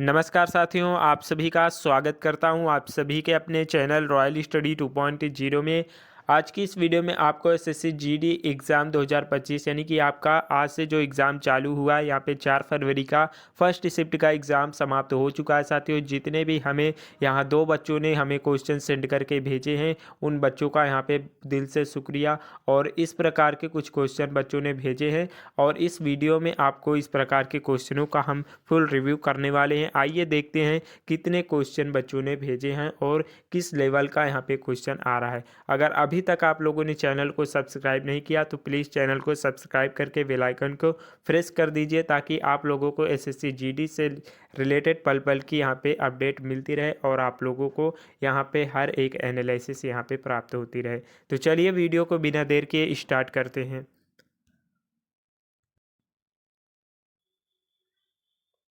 नमस्कार साथियों, आप सभी का स्वागत करता हूं आप सभी के अपने चैनल रॉयल स्टडी 2.0 में। आज की इस वीडियो में आपको एसएससी जीडी एग्ज़ाम 2025 यानी कि आपका आज से जो एग्ज़ाम चालू हुआ है, यहाँ पे 4 फरवरी का फर्स्ट शिफ्ट का एग्ज़ाम समाप्त हो चुका है। साथियों, जितने भी हमें यहाँ 2 बच्चों ने हमें क्वेश्चन सेंड करके भेजे हैं, उन बच्चों का यहाँ पे दिल से शुक्रिया। और इस प्रकार के कुछ क्वेश्चन बच्चों ने भेजे हैं और इस वीडियो में आपको इस प्रकार के क्वेश्चनों का हम फुल रिव्यू करने वाले हैं। आइए देखते हैं कितने क्वेश्चन बच्चों ने भेजे हैं और किस लेवल का यहाँ पे क्वेश्चन आ रहा है। अगर अभी तक आप लोगों ने चैनल को सब्सक्राइब नहीं किया तो प्लीज़ चैनल को सब्सक्राइब करके बेल आइकन को प्रेस कर दीजिए, ताकि आप लोगों को एसएससी जीडी से रिलेटेड पल पल की यहाँ पे अपडेट मिलती रहे और आप लोगों को यहाँ पे हर एक एनालिसिस यहाँ पे प्राप्त होती रहे। तो चलिए वीडियो को बिना देर के स्टार्ट करते हैं।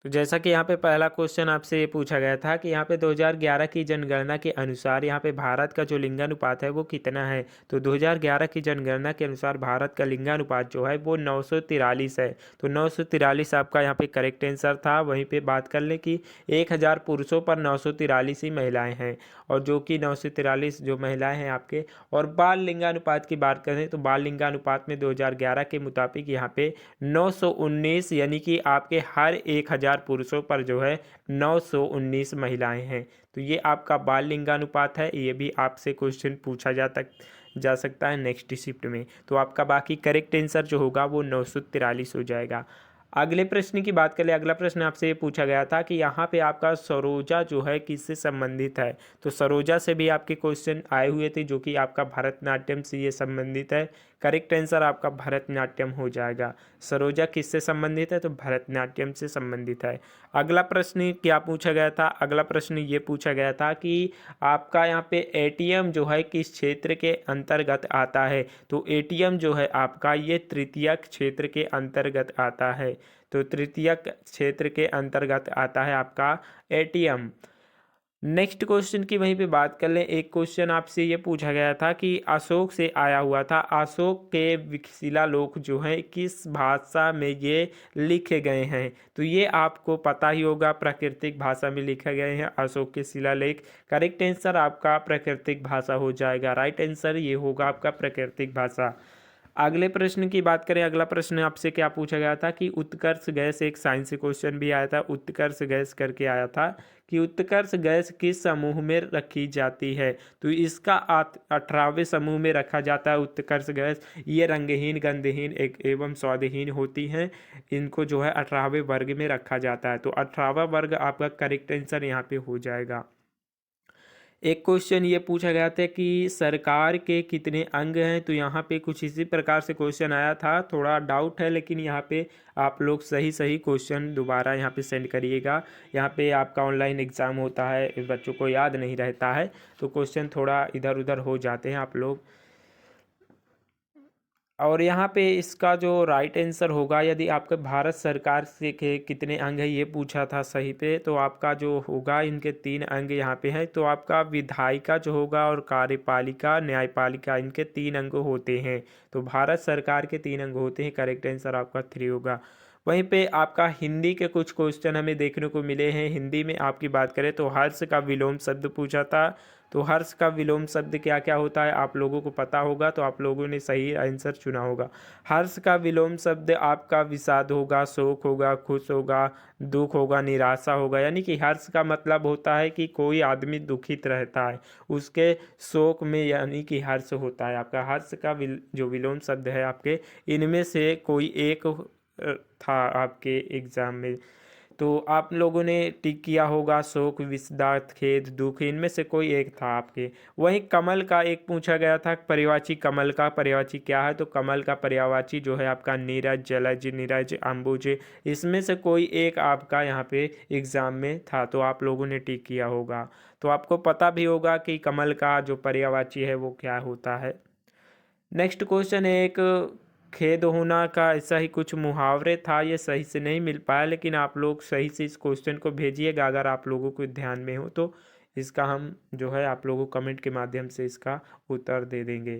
तो जैसा कि यहाँ पे पहला क्वेश्चन आपसे ये पूछा गया था कि यहाँ पे 2011 की जनगणना के अनुसार यहाँ पे भारत का जो लिंगानुपात है वो कितना है। तो 2011 की जनगणना के अनुसार भारत का लिंगानुपात जो है वो 943 है। तो 943 आपका यहाँ पे करेक्ट आंसर था। वहीं पे बात कर लें कि 1000 पुरुषों पर 943 ही महिलाएँ हैं, और जो कि 943 जो महिलाएँ हैं आपके। और बाल लिंगानुपात की बात करें तो बाल लिंगानुपात में 2011 के मुताबिक यहाँ पे 919 यानी कि आपके हर 1000 पुरुषों पर जो है 919 महिलाएं हैं। तो ये आपका बाल लिंगानुपात है। ये भी आपसे क्वेश्चन पूछा जा सकता है नेक्स्ट शिफ्ट में। तो आपका बाकी करेक्ट आंसर जो होगा वो 943 हो जाएगा। अगले प्रश्न की बात करें। अगला प्रश्न आपसे ये पूछा गया था कि यहाँ पे आपका सरोजा जो है किससे संबंधित है। तो सरोजा से भी आपके क्वेश्चन आए हुए थे, जो कि आपका भरतनाट्यम से ये संबंधित है। करेक्ट आंसर आपका भरतनाट्यम हो जाएगा। सरोजा किससे संबंधित है, तो भरतनाट्यम से संबंधित है। अगला प्रश्न क्या पूछा गया था। अगला प्रश्न ये पूछा गया था कि आपका यहाँ पे एटीएम जो है किस क्षेत्र के अंतर्गत आता है। तो एटीएम जो है आपका ये तृतीयक क्षेत्र के अंतर्गत आता है। तो तृतीयक क्षेत्र के अंतर्गत आता है आपका एटीएम। नेक्स्ट क्वेश्चन की वहीं पे बात कर लें। एक क्वेश्चन आपसे ये पूछा गया था कि अशोक से आया हुआ था। अशोक के शिलालेख जो है किस भाषा में ये लिखे गए हैं। तो ये आपको पता ही होगा, प्राकृतिक भाषा में लिखे गए हैं अशोक के शिलालेख। करेक्ट आंसर आपका प्राकृतिक भाषा हो जाएगा। राइट आंसर ये होगा आपका प्राकृतिक भाषा। अगले प्रश्न की बात करें। अगला प्रश्न आपसे क्या पूछा गया था कि उत्कर्ष गैस, एक साइंस क्वेश्चन भी आया था, उत्कर्ष गैस करके आया था कि उत्कर्ष गैस किस समूह में रखी जाती है। तो इसका 18वें समूह में रखा जाता है उत्कर्ष गैस। ये रंगहीन, गंधहीन एवं स्वादहीन होती हैं। इनको जो है 18वें वर्ग में रखा जाता है। तो 18वां वर्ग आपका करेक्ट आंसर यहाँ पे हो जाएगा। एक क्वेश्चन ये पूछा गया था कि सरकार के कितने अंग हैं। तो यहाँ पे कुछ इसी प्रकार से क्वेश्चन आया था। थोड़ा डाउट है, लेकिन यहाँ पे आप लोग सही सही क्वेश्चन दोबारा यहाँ पे सेंड करिएगा। यहाँ पे आपका ऑनलाइन एग्ज़ाम होता है, बच्चों को याद नहीं रहता है, तो क्वेश्चन थोड़ा इधर उधर हो जाते हैं आप लोग। और यहाँ पे इसका जो राइट आंसर होगा, यदि आपके भारत सरकार से के कितने अंग है ये पूछा था सही पे, तो आपका जो होगा इनके 3 अंग यहाँ पे हैं। तो आपका विधायिका जो होगा और कार्यपालिका, न्यायपालिका, इनके 3 अंग होते हैं। तो भारत सरकार के 3 अंग होते हैं। करेक्ट आंसर आपका 3 होगा। वहीं पे आपका हिंदी के कुछ क्वेश्चन हमें देखने को मिले हैं। हिंदी में आपकी बात करें तो हर्ष का विलोम शब्द पूछा था। तो हर्ष का विलोम शब्द क्या क्या होता है आप लोगों को पता होगा, तो आप लोगों ने सही आंसर चुना होगा। हर्ष का विलोम शब्द आपका विषाद होगा, शोक होगा, खुश होगा, दुख होगा, निराशा होगा। यानी कि हर्ष का मतलब होता है कि कोई आदमी दुखित रहता है, उसके शोक में यानी कि हर्ष होता है। आपका हर्ष का जो विलोम शब्द है आपके, इनमें से कोई एक था आपके एग्जाम में। तो आप लोगों ने टिक किया होगा शोक, विषाद, खेद, दुख, इनमें से कोई एक था आपके। वहीं कमल का एक पूछा गया था, पर्यायवाची कमल का पर्यायवाची क्या है। तो कमल का पर्यायवाची जो है आपका नीरज, जलज, नीरज, अंबुज, इसमें से कोई एक आपका यहाँ पे एग्जाम में था, तो आप लोगों ने टिक किया होगा। तो आपको पता भी होगा कि कमल का जो पर्यायवाची है वो क्या होता है। नेक्स्ट क्वेश्चन एक खेद होना का ऐसा ही कुछ मुहावरे था, ये सही से नहीं मिल पाया, लेकिन आप लोग सही से इस क्वेश्चन को भेजिएगा अगर आप लोगों को ध्यान में हो तो। इसका हम जो है आप लोगों को कमेंट के माध्यम से इसका उत्तर दे देंगे।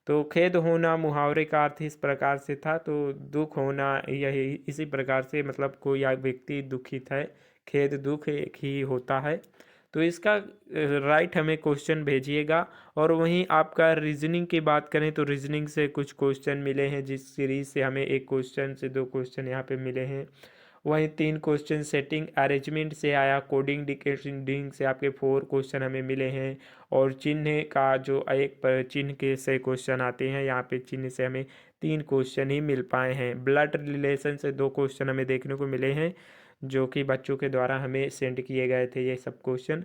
तो खेद होना मुहावरे का अर्थ इस प्रकार से था। तो दुख होना यही इसी प्रकार से, मतलब कोई व्यक्ति दुखित है, खेद दुख एक ही होता है। तो इसका राइट हमें क्वेश्चन भेजिएगा। और वहीं आपका रीजनिंग की बात करें तो रीजनिंग से कुछ क्वेश्चन मिले हैं, जिस सीरीज से हमें एक क्वेश्चन से दो क्वेश्चन यहाँ पे मिले हैं। वहीं 3 क्वेश्चन सेटिंग अरेंजमेंट से आया, कोडिंग डिकोडिंग से आपके 4 क्वेश्चन हमें मिले हैं। और चिन्ह का जो एक चिन्ह के से क्वेश्चन आते हैं, यहाँ पे चिन्ह से हमें 3 क्वेश्चन ही मिल पाए हैं। ब्लड रिलेशन से 2 क्वेश्चन हमें देखने को मिले हैं, जो कि बच्चों के द्वारा हमें सेंड किए गए थे ये सब क्वेश्चन।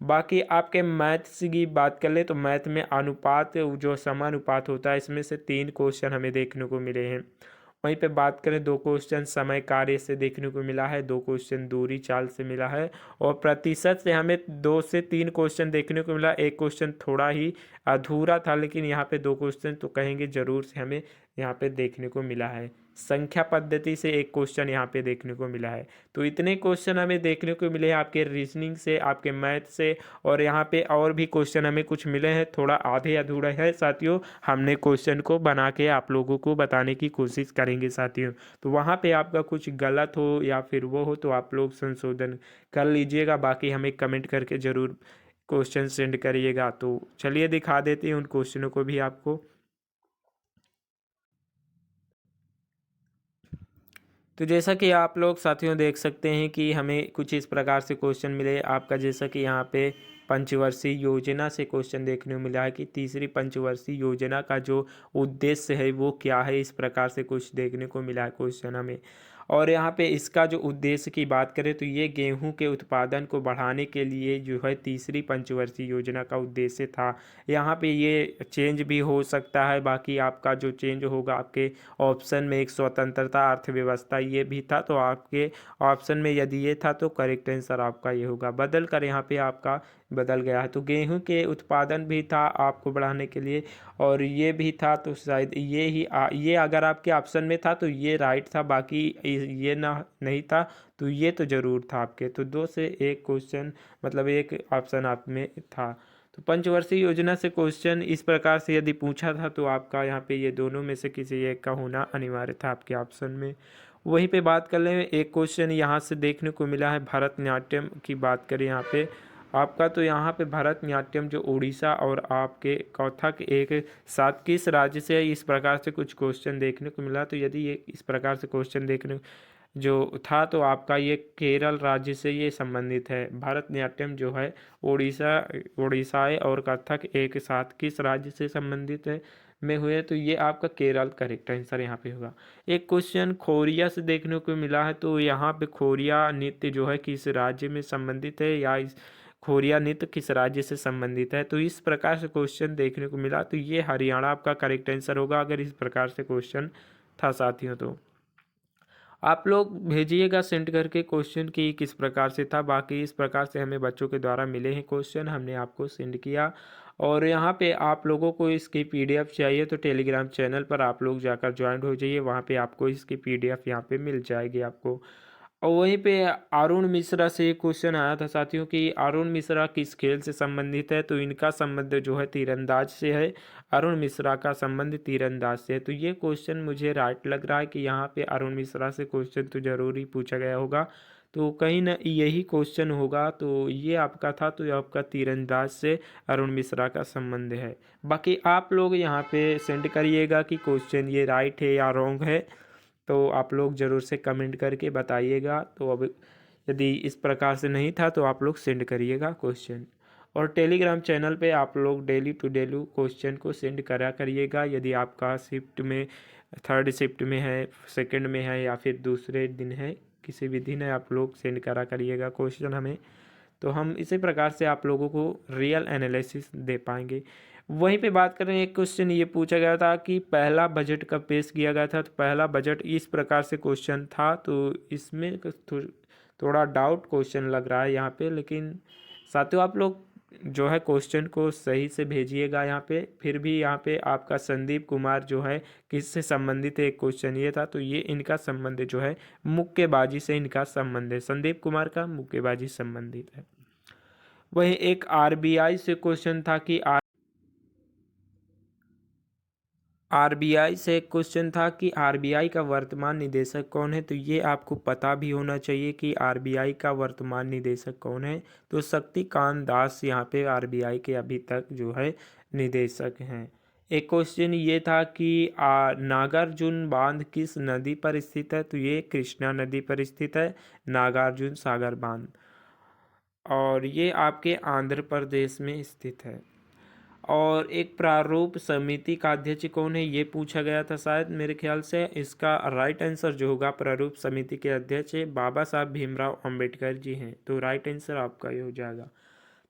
बाकी आपके मैथ्स की बात कर ले तो मैथ में अनुपात जो समानुपात होता है, इसमें से 3 क्वेश्चन हमें देखने को मिले हैं। वहीं पे बात करें 2 क्वेश्चन समय कार्य से देखने को मिला है, 2 क्वेश्चन दूरी चाल से मिला है। और प्रतिशत से हमें 2 से 3 क्वेश्चन देखने को मिला। एक क्वेश्चन थोड़ा ही अधूरा था, लेकिन यहाँ पे 2 क्वेश्चन तो कहेंगे जरूर से हमें यहाँ पे देखने को मिला है। संख्या पद्धति से एक क्वेश्चन यहाँ पे देखने को मिला है। तो इतने क्वेश्चन हमें देखने को मिले हैं आपके रीजनिंग से, आपके मैथ से। और यहाँ पे और भी क्वेश्चन हमें कुछ मिले हैं, थोड़ा आधे अधूरा है साथियों। हमने क्वेश्चन को बना के आप लोगों को बताने की कोशिश करेंगे साथियों। तो वहाँ पे आपका कुछ गलत हो या फिर वो हो तो आप लोग संशोधन कर लीजिएगा। बाकी हमें कमेंट करके ज़रूर क्वेश्चन सेंड करिएगा। तो चलिए दिखा देते हैं उन क्वेश्चनों को भी आपको। तो जैसा कि आप लोग साथियों देख सकते हैं कि हमें कुछ इस प्रकार से क्वेश्चन मिले आपका, जैसा कि यहाँ पे पंचवर्षीय योजना से क्वेश्चन देखने को मिला है कि तीसरी पंचवर्षीय योजना का जो उद्देश्य है वो क्या है, इस प्रकार से कुछ देखने को मिला है क्वेश्चन हमें। और यहाँ पे इसका जो उद्देश्य की बात करें तो ये गेहूं के उत्पादन को बढ़ाने के लिए जो है तीसरी पंचवर्षीय योजना का उद्देश्य था। यहाँ पे ये चेंज भी हो सकता है। बाकी आपका जो चेंज होगा आपके ऑप्शन में एक स्वतंत्रता अर्थव्यवस्था ये भी था, तो आपके ऑप्शन में यदि ये था तो करेक्ट आंसर आपका ये होगा। बदल कर यहाँ पे आपका बदल गया है, तो गेहूं के उत्पादन भी था आपको बढ़ाने के लिए, और ये भी था, तो शायद ये अगर आपके ऑप्शन में था तो ये राइट था। बाकी ये ना नहीं था तो ये तो ज़रूर था आपके। तो 2 से 1 क्वेश्चन मतलब एक ऑप्शन आप में था। तो पंचवर्षीय योजना से क्वेश्चन इस प्रकार से यदि पूछा था तो आपका यहाँ पे ये दोनों में से किसी एक का होना अनिवार्य था आपके ऑप्शन में। वहीं पे बात कर लें, एक क्वेश्चन यहाँ से देखने को मिला है भरतनाट्यम की बात करें यहाँ पे आपका, तो यहाँ पे भरतनाट्यम जो उड़ीसा और आपके कथक एक साथ किस राज्य से है, इस प्रकार से कुछ क्वेश्चन देखने को मिला। तो यदि ये इस प्रकार से क्वेश्चन देखने जो था तो आपका ये केरल राज्य से ये संबंधित है। भरतनाट्यम जो है उड़ीसाई और कथक एक साथ किस राज्य से संबंधित है में हुए, तो ये आपका केरल करेक्ट आंसर यहाँ पे होगा। एक क्वेश्चन खोरिया से देखने को मिला है, तो यहाँ पे खोरिया नृत्य जो है किस राज्य में संबंधित है, या इस खोरिया नृत्य किस राज्य से संबंधित है। तो इस प्रकार से क्वेश्चन देखने को मिला, तो ये हरियाणा आपका करेक्ट आंसर होगा अगर इस प्रकार से क्वेश्चन था साथियों। तो आप लोग भेजिएगा सेंड करके क्वेश्चन की किस प्रकार से था। बाकी इस प्रकार से हमें बच्चों के द्वारा मिले हैं क्वेश्चन, हमने आपको सेंड किया। और यहाँ पे आप लोगों को इसकी पीडीएफ चाहिए तो टेलीग्राम चैनल पर आप लोग जाकर ज्वाइन हो जाइए, वहाँ पे आपको इसकी पीडीएफ यहाँ पे मिल जाएगी आपको। और वहीं पे अरुण मिश्रा से एक क्वेश्चन आया था साथियों कि अरुण मिश्रा किस खेल से संबंधित है, तो इनका संबंध जो है तीरंदाज से है। अरुण मिश्रा का संबंध तीरंदाज से है। तो ये क्वेश्चन मुझे राइट लग रहा है कि यहाँ पे अरुण मिश्रा से क्वेश्चन तो जरूर ही पूछा गया होगा, तो कहीं ना यही क्वेश्चन होगा। तो ये आपका था, तो ये आपका तीरंदाज से अरुण मिश्रा का संबंध है। बाकी आप लोग यहाँ पे सेंड करिएगा कि क्वेश्चन ये राइट है या रॉन्ग है, तो आप लोग ज़रूर से कमेंट करके बताइएगा। तो अब यदि इस प्रकार से नहीं था तो आप लोग सेंड करिएगा क्वेश्चन। और टेलीग्राम चैनल पे आप लोग डेली टू डेली क्वेश्चन को सेंड करा करिएगा। यदि आपका शिफ्ट में थर्ड शिफ्ट में है, सेकंड में है, या फिर दूसरे दिन है, किसी भी दिन है, आप लोग सेंड करा करिएगा क्वेश्चन हमें। तो हम इसी प्रकार से आप लोगों को रियल एनालिसिस दे पाएंगे। वहीं पे बात करें, एक क्वेश्चन ये पूछा गया था कि पहला बजट कब पेश किया गया था, तो पहला बजट इस प्रकार से क्वेश्चन था। तो इसमें थोड़ा डाउट क्वेश्चन लग रहा है यहाँ पे, लेकिन साथियों आप लोग जो है क्वेश्चन को सही से भेजिएगा यहाँ पे। फिर भी यहाँ पे आपका संदीप कुमार जो है किससे संबंधित है, एक क्वेश्चन ये था, तो ये इनका संबंध जो है मुक्केबाजी से इनका संबंध है, संदीप कुमार का मुक्केबाजी संबंधित है। वही एक आरबीआई से क्वेश्चन था कि आरबीआई से एक क्वेश्चन था कि आरबीआई का वर्तमान निदेशक कौन है, तो ये आपको पता भी होना चाहिए कि आरबीआई का वर्तमान निदेशक कौन है। तो शक्तिकांत दास यहाँ पे आरबीआई के अभी तक जो है निदेशक हैं। एक क्वेश्चन ये था कि नागार्जुन बांध किस नदी पर स्थित है, तो ये कृष्णा नदी पर स्थित है, नागार्जुन सागर बांध, और ये आपके आंध्र प्रदेश में स्थित है। और एक प्रारूप समिति का अध्यक्ष कौन है, ये पूछा गया था शायद मेरे ख्याल से। इसका राइट आंसर जो होगा, प्रारूप समिति के अध्यक्ष बाबा साहब भीमराव अंबेडकर जी हैं, तो राइट आंसर आपका ये हो जाएगा।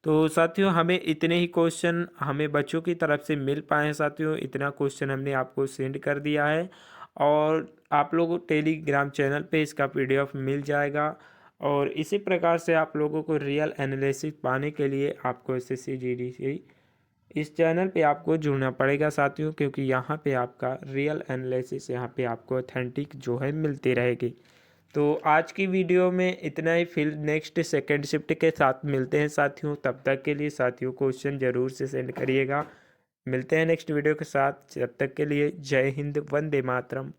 तो साथियों, हमें इतने ही क्वेश्चन हमें बच्चों की तरफ से मिल पाए हैं साथियों, इतना क्वेश्चन हमने आपको सेंड कर दिया है, और आप लोगों टेलीग्राम चैनल पे इसका पीडीएफ मिल जाएगा। और इसी प्रकार से आप लोगों को रियल एनालिसिस पाने के लिए आपको एसएससी जीडी इस चैनल पे आपको जुड़ना पड़ेगा साथियों, क्योंकि यहाँ पे आपका रियल एनालिसिस यहाँ पे आपको ऑथेंटिक जो है मिलती रहेगी। तो आज की वीडियो में इतना ही, फिर नेक्स्ट सेकंड शिफ्ट के साथ मिलते हैं साथियों। तब तक के लिए साथियों क्वेश्चन ज़रूर से सेंड करिएगा। मिलते हैं नेक्स्ट वीडियो के साथ, जब तक के लिए जय हिंद, वंदे मातरम।